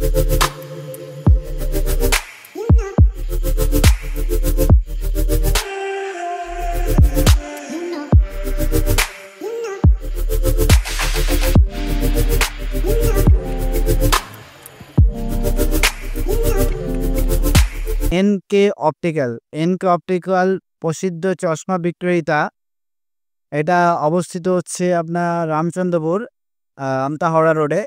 NK optical. NK optical প্রসিদ্ধ চশমা বিক্রেতা। এটা অবস্থিত হচ্ছে আপনার রামচন্দ্রপুর আমতা হাওড়া রোডে।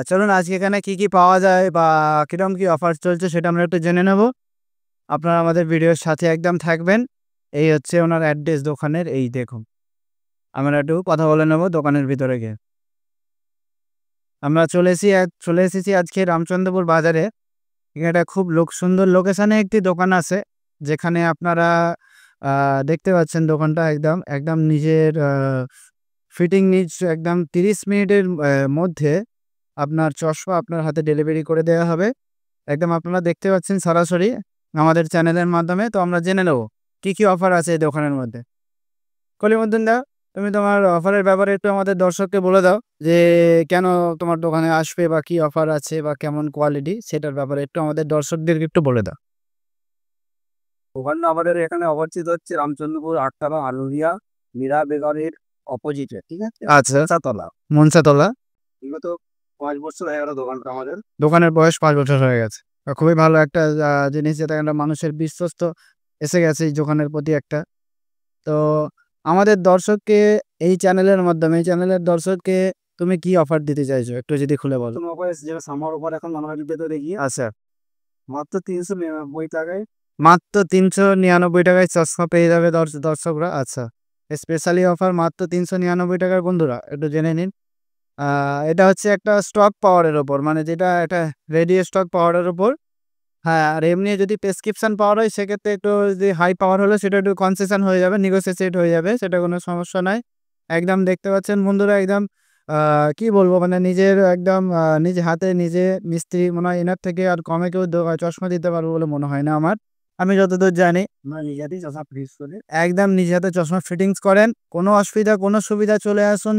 চলুন আজকে এখানে কি কি পাওয়া যায় বা কিরকম কি অফার চলছে সেটা আমরা একটু জেনে নেব। আপনারা আমাদের ভিডিওর সাথে একদম থাকবেন। এই হচ্ছে ওনার অ্যাড্রেস দোকানের, এই দেখুন। আমরা একটু কথা বলে নেব দোকানের ভিতরে গিয়ে। আমরা চলে এসেছি আজকে রামচন্দ্রপুর বাজারে। এখানে একটা খুব সুন্দর লোকেশনে একটি দোকান আছে, যেখানে আপনারা দেখতে পাচ্ছেন দোকানটা একদম নিজের ফিটিং নিজ একদম 30 মিনিটের মধ্যে আপনার চশমা আপনার হাতে ডেলিভারি করে দেওয়া হবে। একদম আপনারা দেখতে পাচ্ছেন সরাসরি আমাদের চ্যানেলের মাধ্যমে। তো আমরা জেনে নেব কি কি অফার আছে এই দোকানের মধ্যে। কলিমুদ্দিন দা, তুমি তোমার অফারের ব্যাপারে একটু আমাদের দর্শককে বলে দাও যে কেন তোমার দোকানে আসবে বা কি অফার আছে বা কেমন কোয়ালিটি, সেটার ব্যাপারে একটু আমাদের দর্শকদেরকে একটু বলে দাও। ওখানে আমাদের এখানে অবস্থিত হচ্ছে রামচন্দ্রপুর 8 আলুরিয়া মীরা বেকারির অপোজিটে, ঠিক আছে? আচ্ছা, চাতলা। মনসাতলা। বিগত 5 বছর হয়ে গেল দোকানটা আমাদের। দোকানের বয়স 5 বছর হয়ে গেছে। খুবই ভালো একটা জিনিস, যেটা একটা মানুষের বিশ্বস্ত এসে গেছে এই দোকানের প্রতি একটা। তো আমাদের দর্শককে এই চ্যানেলের দর্শককে তুমি কি অফার দিতে চাইছো একটু যদি খুলে বলো। নতুন অফার এসেছে, যেটা সামার অফার এখন আমরা ভেতরে গিয়ে আচ্ছা, মাত্র 399 টাকায়। মাত্র 399 টাকায় চশমা পেয়ে যাবে দর্শকরা। আচ্ছা, স্পেশালি অফার মাত্র 399 টাকার। বন্ধুরা একটু জেনে নিন। এটা হচ্ছে একটা স্টক পাওয়ারের ওপর, মানে যেটা এটা রেডি স্টক পাওয়ারের ওপর। হ্যাঁ, আর এমনি যদি প্রেসক্রিপশন পাওয়ার হয় সেক্ষেত্রে একটু যদি হাই পাওয়ার হলে সেটা একটু কনসেশন হয়ে যাবে, নেগোসিয়েট হয়ে যাবে, সেটা কোনো সমস্যা নাই। একদম দেখতে পাচ্ছেন বন্ধুরা, একদম কি বলবো, মানে নিজের একদম নিজে হাতে নিজে মিস্ত্রি, মনে হয় এনার থেকে আর কমে কেউ চশমা দিতে পারবো বলে মনে হয় না আমার। আমি যতদূর জানি আমরা নিজেরাই চশমা ফ্রিজ করে একদম নিজে হাতে চশমা ফিটিংস করেন। কোনো অসুবিধা কোনো সুবিধা চলে আসুন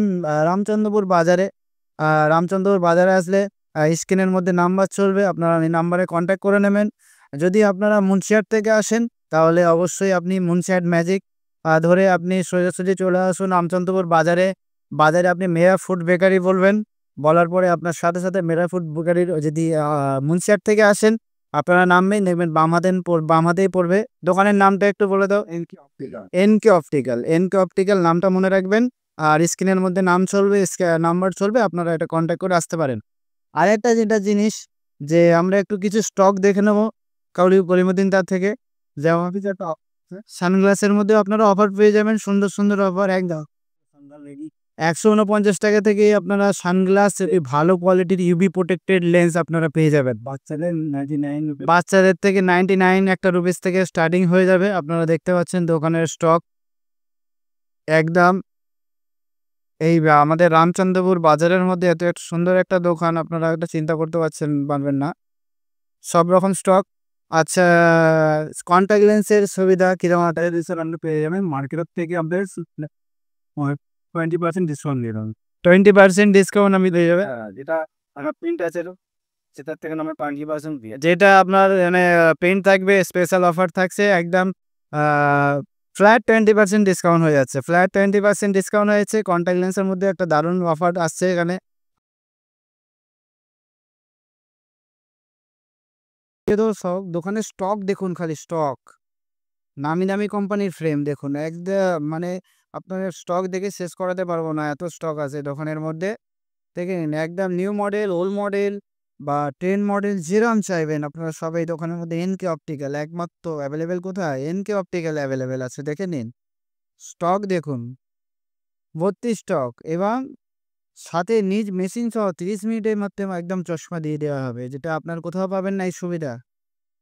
রামচন্দ্রপুর বাজারে। রামচন্দ্রপুর বাজারে আসলে স্ক্রিনের মধ্যে নাম্বার চলবে, আপনারা এই নাম্বারে কন্ট্যাক্ট করে নেবেন। যদি আপনারা মুন্সিয়াট থেকে আসেন তাহলে অবশ্যই আপনি মুন্সিয়াট ম্যাজিক ধরে আপনি সোজাসুজি চলে আসুন রামচন্দ্রপুর বাজারে। বাজারে আপনি মেরা ফুড বেকারি বলবেন, বলার পরে আপনার সাথে সাথে মেরা ফুড বেকারির, যদি মুন্সিয়াট থেকে আসেন আপনারা নামবেন, দেখবেন বাম হাতেই পড়বে। দোকানের নামটা একটু বলে দাও। NK optical. NK optical. NK optical নামটা মনে রাখবেন। আর স্ক্রিনের মধ্যে নাম চলবে, নাম্বার চলবে, আপনারা এটা কন্ট্যাক্ট করে আসতে পারেন। আরেকটা যেটা জিনিস, যে আমরা একটু কিছু স্টক দেখে নেবো কলিমুদ্দিন তার থেকে। যেমন একটা সানগ্লাসের মধ্যে আপনারা অফার পেয়ে যাবেন, সুন্দর সুন্দর অফার। একদম লেডি 149 টাকা থেকে আপনারা সানগ্লাস, ভালো কোয়ালিটির ইউভি প্রোটেক্টেড লেন্স আপনারা পেয়ে যাবেন। বাচ্চাদের 99 রুপি। বাচ্চাদের থেকে 99 একটা রুপিস থেকে স্টার্টিং হয়ে যাবে। আপনারা দেখতে পাচ্ছেন দোকানের স্টক একদম। এই আমাদের রামচন্দ্রপুর বাজারের মধ্যে এত একটা সুন্দর একটা দোকান আপনারা একটা চিন্তা করতে পারবেন না, সব রকম স্টক। আচ্ছা, কন্ট্যাক্ট লেন্সের সুবিধা কিরকম? আপনি পেয়ে যাবেন মার্কেটের থেকে আমাদের 20% ডিসকাউন্ট দিয়ে দেবেন। 20% ডিসকাউন্ট আমি পেয়ে যাবে। যেটা আমার প্রিন্ট আছে সেটার থেকে আমরা 20% দিয়ে যেটা আপনার মানে পেন্ট থাকবে, স্পেশাল অফার থাকছে একদম। ফ্ল্যাট 20% ডিসকাউন্ট হয়ে যাচ্ছে। ফ্ল্যাট 20% ডিসকাউন্ট হয়েছে। কন্ট্যাক্ট লেন্সের মধ্যে একটা দারুণ অফার আসছে এখানে। তো সব দোকানের স্টক দেখুন, খালি স্টক নামি দামি কোম্পানির ফ্রেম দেখুন। মানে আপনার স্টক দেখে শেষ করাতে পারবো না, এত স্টক আছে দোকানের মধ্যে। দেখে নিন, একদম নিউ মডেল, ওল্ড মডেল বা ট্রেন্ড মডেল, যেরকম চাইবেন আপনারা সব এই দোকানের মধ্যে। এনকে অপটিক্যাল একমাত্র অ্যাভেলেবেল। কোথায়? এনকে অপটিক্যাল অ্যাভেলেবেল আছে, দেখে নিন। স্টক দেখুন, ভর্তি স্টক, এবং সাথে নিজ মেশিন সহ 30 মিনিটের মধ্যে একদম চশমা দিয়ে দেওয়া হবে, যেটা আপনার কোথাও পাবেন না এই সুবিধা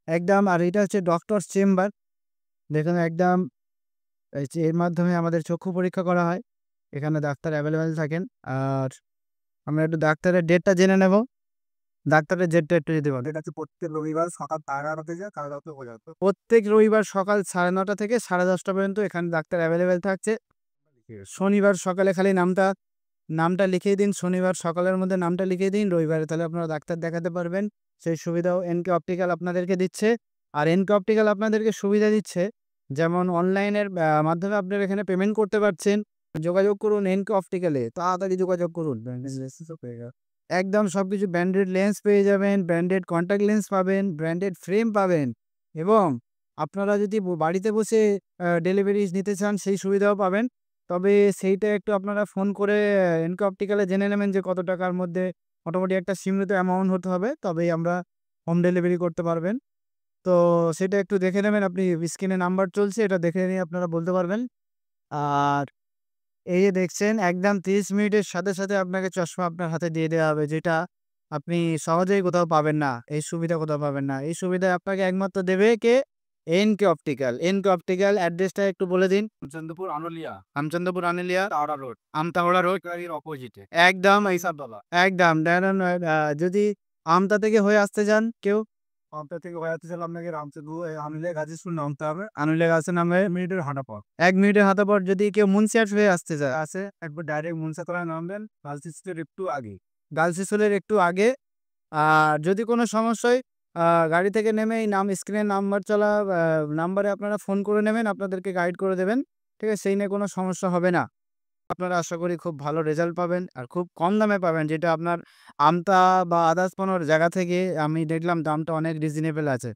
একদম। আর এটা হচ্ছে ডক্টর চেম্বার, দেখুন একদম। এর মাধ্যমে আমাদের চক্ষু পরীক্ষা করা হয়। এখানে ডাক্তার অ্যাভেলেবেল থাকেন। আর আমরা একটু ডাক্তারের ডেটটা জেনে নেব। ডাক্তারের ডেটটা একটু যদি বলেন। এটা হচ্ছে প্রত্যেক রবিবার সকাল 11টা থেকে 11:30 পর্যন্ত। প্রত্যেক রবিবার সকাল 9:30 থেকে 10:30 পর্যন্ত এখানে ডাক্তার অ্যাভেলেবেল থাকছে। শনিবার সকালে খালি নামটা নামটা লিখিয়ে দিন, শনিবার সকালের মধ্যে নামটা লিখিয়ে দিন, রবিবারে তাহলে আপনারা ডাক্তার দেখাতে পারবেন। সেই সুবিধাও এনকে অপটিক্যাল আপনাদেরকে দিচ্ছে। আর এনকে অপটিক্যাল আপনাদেরকে সুবিধা দিচ্ছে, যেমন অনলাইনের মাধ্যমে আপনারা এখানে পেমেন্ট করতে পারছেন। যোগাযোগ করুন এনকে অপটিক্যালে, তাড়াতাড়ি যোগাযোগ করুন। একদম সবকিছু ব্র্যান্ডেড লেন্স পেয়ে যাবেন, ব্র্যান্ডেড কন্টাক্ট লেন্স পাবেন, ব্র্যান্ডেড ফ্রেম পাবেন এবং আপনারা যদি বাড়িতে বসে ডেলিভারি নিতে চান সেই সুবিধাও পাবেন। তবে সেইটা একটু আপনারা ফোন করে এনকে অপটিক্যালে জেনে নেবেন যে কত টাকার মধ্যে মোটামুটি একটা সীমিত অ্যামাউন্ট হতে হবে, তবেই আমরা হোম ডেলিভারি করতে পারবেন। তো সেটা একটু দেখে নেবেন, আপনি স্ক্রিনে নাম্বার চলছে, এটা দেখে নিয়ে আপনারা বলতে পারবেন। আর এই যে দেখছেন একদম 30 মিনিটের সাথে, সাথে আপনাকে চশমা আপনার হাতে দিয়ে দেওয়া হবে, যেটা আপনি সহজেই কোথাও পাবেন না। এই সুবিধা কোথাও পাবেন না। এই সুবিধা আপনাকে একমাত্র দেবে কে? NK optical. এনকে অপটিক্যাল অ্যাড্রেসটা একটু বলে দিন। রামচন্দ্রপুর আনুলিয়া, রামচন্দ্রপুর আনুলিয়া, টাওয়ারা রোড, আমতাওড়া রোড। বেকারির অপোজিটে, একদম এই ইসাবতলা। একদম যদি আমতা থেকে হয়ে আসতে চান কেউ, আমতা থেকে হয়ে আসতে চাইলে আপনাকে রামচন্দ্রপুর আনুলিয়া গাজীপুর নামতে হবে। আনুলিয়া গাছে নামে মিনিটের হাঁটা পথ। 1 মিনিটের হাঁটা পথ। যদি কেউ মুন্সিয়াট হয়ে আসতে চায়, আছে একবার ডাইরেক্ট মুন্সাতলায় নামবেন, গার্লস স্কুলের একটু আগে। গার্লস স্কুলের একটু আগে। আর যদি কোনো সমস্যা হয়, গাড়ি থেকে নেমে এই স্ক্রিনে নাম্বার চলা নাম্বারে আপনারা ফোন করে নেবেন, আপনাদেরকে গাইড করে দেবেন। ঠিক আছে? সেই নিয়ে কোনো সমস্যা হবে না। আপনারা আশা করি খুব ভালো রেজাল্ট পাবেন আর খুব কম দামে পাবেন, যেটা আপনার আমতা বা আদার্স কোনো জায়গা থেকে আমি দেখলাম দামটা অনেক রিজনেবল আছে।